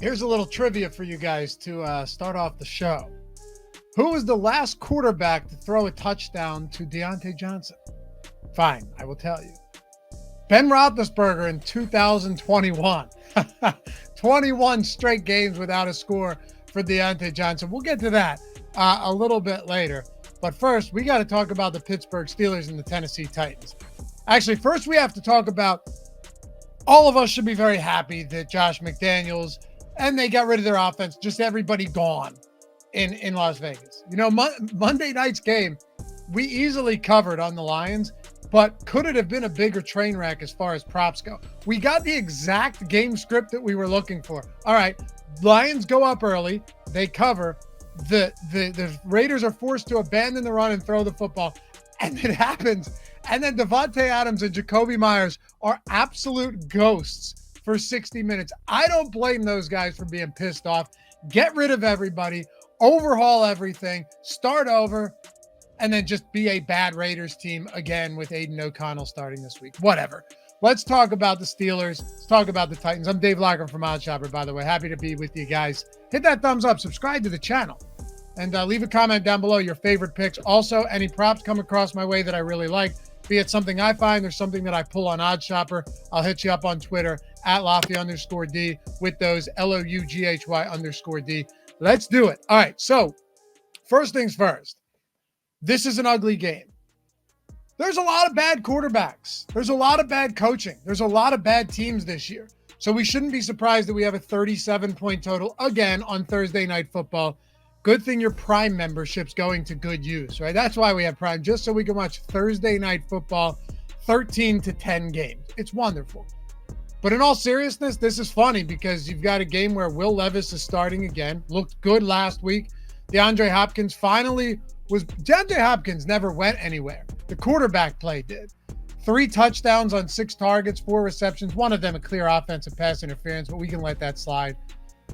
Here's a little trivia for you guys to start off the show. Who was the last quarterback to throw a touchdown to Deontay Johnson? Fine, I will tell you. Ben Roethlisberger in 2021. 21 straight games without a score for Deontay Johnson. We'll get to that a little bit later. But first, we got to talk about the Pittsburgh Steelers and the Tennessee Titans. Actually, first we have to talk about all of us should be very happy that Josh McDaniels and they got rid of their offense, just everybody gone in Las Vegas. You know, Monday night's game, we easily covered on the Lions, but could it have been a bigger train wreck as far as props go? We got the exact game script that we were looking for. All right, Lions go up early, they cover. The Raiders are forced to abandon the run and throw the football, and it happens. And then Devontae Adams and Jacoby Myers are absolute ghosts for 60 minutes. I don't blame those guys for being pissed off. Get rid of everybody, overhaul everything, start over, and then just be a bad Raiders team again with Aiden O'Connell starting this week. Whatever. Let's talk about the Steelers. Let's talk about the Titans. I'm Dave Loughy from OddsShopper, by the way. Happy to be with you guys. Hit that thumbs up, subscribe to the channel, and leave a comment down below your favorite picks. Also, any props come across my way that I really like, be it something I find or something that I pull on OddsShopper, I'll hit you up on Twitter at Loughy_D with those LOUGHY_D. Let's do it. All right. So first things first, this is an ugly game. There's a lot of bad quarterbacks. There's a lot of bad coaching. There's a lot of bad teams this year. So we shouldn't be surprised that we have a 37-point total again on Thursday Night Football. Good thing your Prime membership's going to good use, right? That's why we have Prime, just so we can watch Thursday Night Football, 13-10 games. It's wonderful. But in all seriousness, this is funny because you've got a game where Will Levis is starting again. Looked good last week. DeAndre Hopkins never went anywhere. The quarterback play did. 3 touchdowns on 6 targets, 4 receptions, one of them a clear offensive pass interference, but we can let that slide.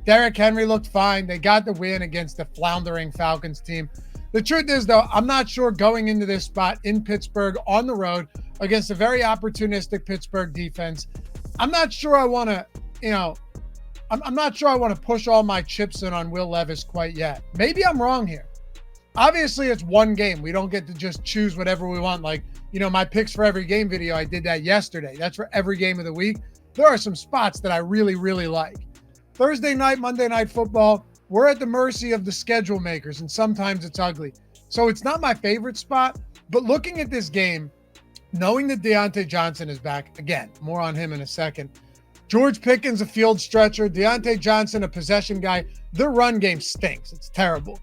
Derrick Henry looked fine. They got the win against the floundering Falcons team. The truth is, though, I'm not sure going into this spot in Pittsburgh on the road against a very opportunistic Pittsburgh defense, I'm not sure I want to, I'm not sure I want to push all my chips in on Will Levis quite yet. Maybe I'm wrong here. Obviously, it's one game. We don't get to just choose whatever we want. Like, my picks for every game video, I did that yesterday. That's for every game of the week. There are some spots that I really, really like. Thursday night, Monday Night Football, we're at the mercy of the schedule makers, and sometimes it's ugly. So it's not my favorite spot, but looking at this game, knowing that Deontay Johnson is back, again, more on him in a second. George Pickens, a field stretcher. Deontay Johnson, a possession guy. Their run game stinks. It's terrible.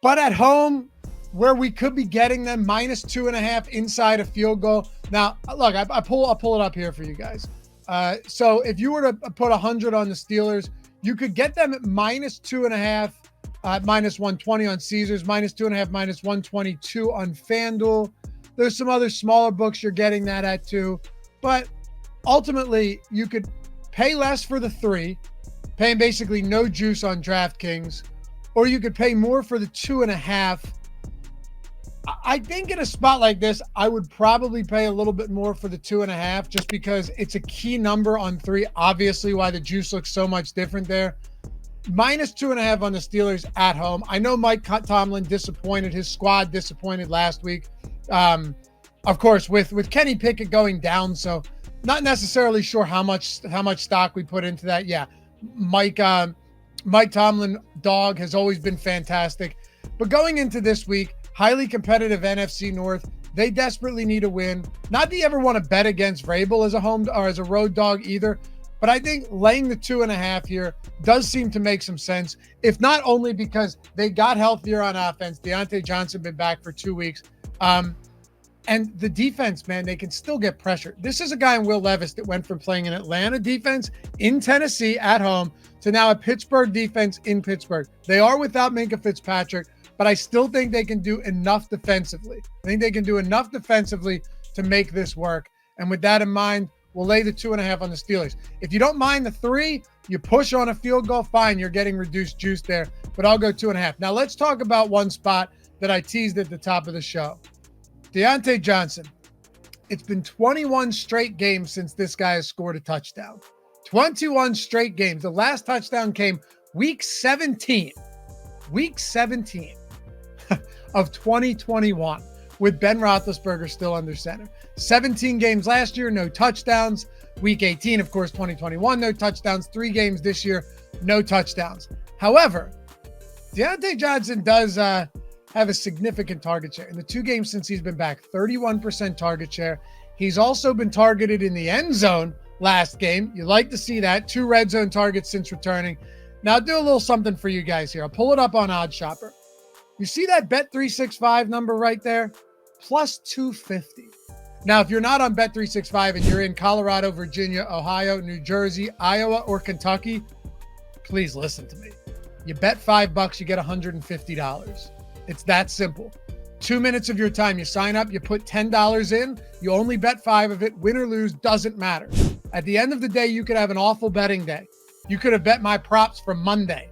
But at home, where we could be getting them -2.5 inside a field goal. Now, look, I'll pull it up here for you guys. So if you were to put 100 on the Steelers, you could get them at -2.5, -120 on Caesars, -2.5, -122 on FanDuel. There's some other smaller books you're getting that at too. But ultimately, you could pay less for the 3, paying basically no juice on DraftKings, or you could pay more for the 2.5. I think in a spot like this, I would probably pay a little bit more for the 2.5 just because it's a key number on 3. Obviously, why the juice looks so much different there. -2.5 on the Steelers at home. I know Mike Tomlin disappointed. His squad disappointed last week. Of course, with Kenny Pickett going down, so not necessarily sure how much stock we put into that. Yeah, Mike Tomlin dog has always been fantastic. But going into this week, highly competitive NFC North. They desperately need a win. Not that you ever want to bet against Vrabel as a home or as a road dog either, but I think laying the 2.5 here does seem to make some sense. If not only because they got healthier on offense, Deontay Johnson been back for 2 weeks, and the defense, man, they can still get pressure. This is a guy in Will Levis that went from playing an Atlanta defense in Tennessee at home to now a Pittsburgh defense in Pittsburgh. They are without Minkah Fitzpatrick, but I still think they can do enough defensively. I think they can do enough defensively to make this work. And with that in mind, we'll lay the 2.5 on the Steelers. If you don't mind the 3, you push on a field goal, fine, you're getting reduced juice there, but I'll go 2.5. Now let's talk about one spot that I teased at the top of the show. Deontay Johnson. It's been 21 straight games since this guy has scored a touchdown. 21 straight games. The last touchdown came week 17 of 2021 with Ben Roethlisberger still under center. 17 games last year, no touchdowns. Week 18, of course, 2021, no touchdowns. 3 games this year, no touchdowns. However, Diontae Johnson does have a significant target share. In the 2 games since he's been back, 31% target share. He's also been targeted in the end zone last game. You like to see that. 2 red zone targets since returning. Now, I'll do a little something for you guys here. I'll pull it up on OddsShopper. You see that Bet365 number right there? Plus 250. Now, if you're not on Bet365 and you're in Colorado, Virginia, Ohio, New Jersey, Iowa, or Kentucky, please listen to me. You bet $5, you get $150. It's that simple. 2 minutes of your time. You sign up, you put $10 in, you only bet 5 of it. Win or lose, doesn't matter. At the end of the day, you could have an awful betting day. You could have bet my props from Monday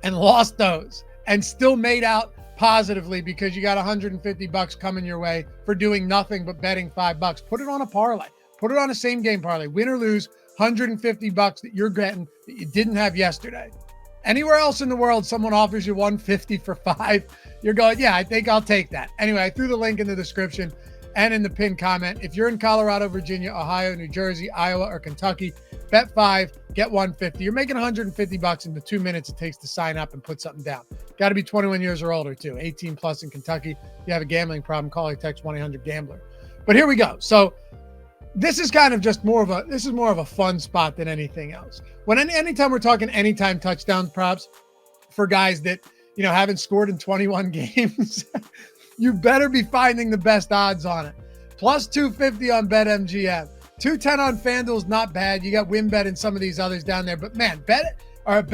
and lost those and still made out positively because you got $150 coming your way for doing nothing but betting $5. Put it on a parlay. Put it on a same game parlay. Win or lose, $150 that you're getting that you didn't have yesterday. Anywhere else in the world, someone offers you $150 for 5. You're going, yeah, I think I'll take that. Anyway, I threw the link in the description and in the pinned comment. If you're in Colorado, Virginia, Ohio, New Jersey, Iowa, or Kentucky, bet 5, get $150. You're making $150 in the 2 minutes it takes to sign up and put something down. Got to be 21 years or older too. 18 plus in Kentucky. If you have a gambling problem, call or text 1-800-GAMBLER. But here we go. So this is kind of just more of a fun spot than anything else. Anytime we're talking anytime touchdown props for guys that, haven't scored in 21 games, you better be finding the best odds on it. Plus 250 on BetMGM. 210 on FanDuel's not bad. You got WinBet and some of these others down there, but man, on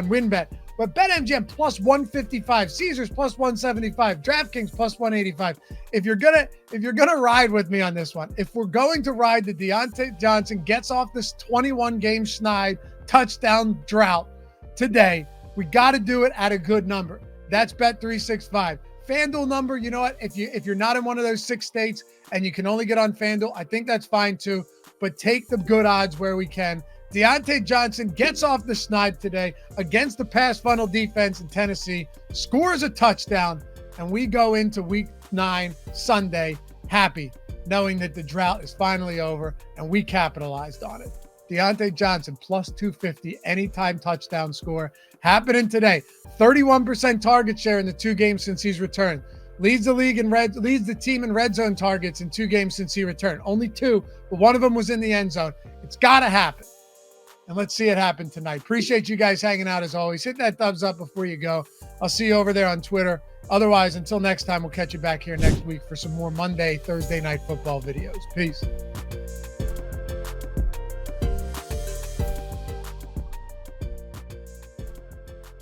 WinBet. But BetMGM plus 155, Caesars plus 175, DraftKings plus 185. If you're gonna ride with me on this one, if we're going to ride the Diontae Johnson gets off this 21 game schneid touchdown drought today, we got to do it at a good number. That's Bet365. FanDuel number, you know what? If you're not in one of those 6 states and you can only get on FanDuel, I think that's fine too. But take the good odds where we can. Diontae Johnson gets off the schneid today against the pass funnel defense in Tennessee, scores a touchdown, and we go into week 9 Sunday happy, knowing that the drought is finally over and we capitalized on it. Diontae Johnson plus 250 anytime touchdown score happening today. 31% target share in the 2 games since he's returned. Leads the team in red zone targets in 2 games since he returned. Only 2, but one of them was in the end zone. It's got to happen. And let's see it happen tonight. Appreciate you guys hanging out as always. Hit that thumbs up before you go. I'll see you over there on Twitter. Otherwise, until next time, we'll catch you back here next week for some more Monday, Thursday night football videos. Peace.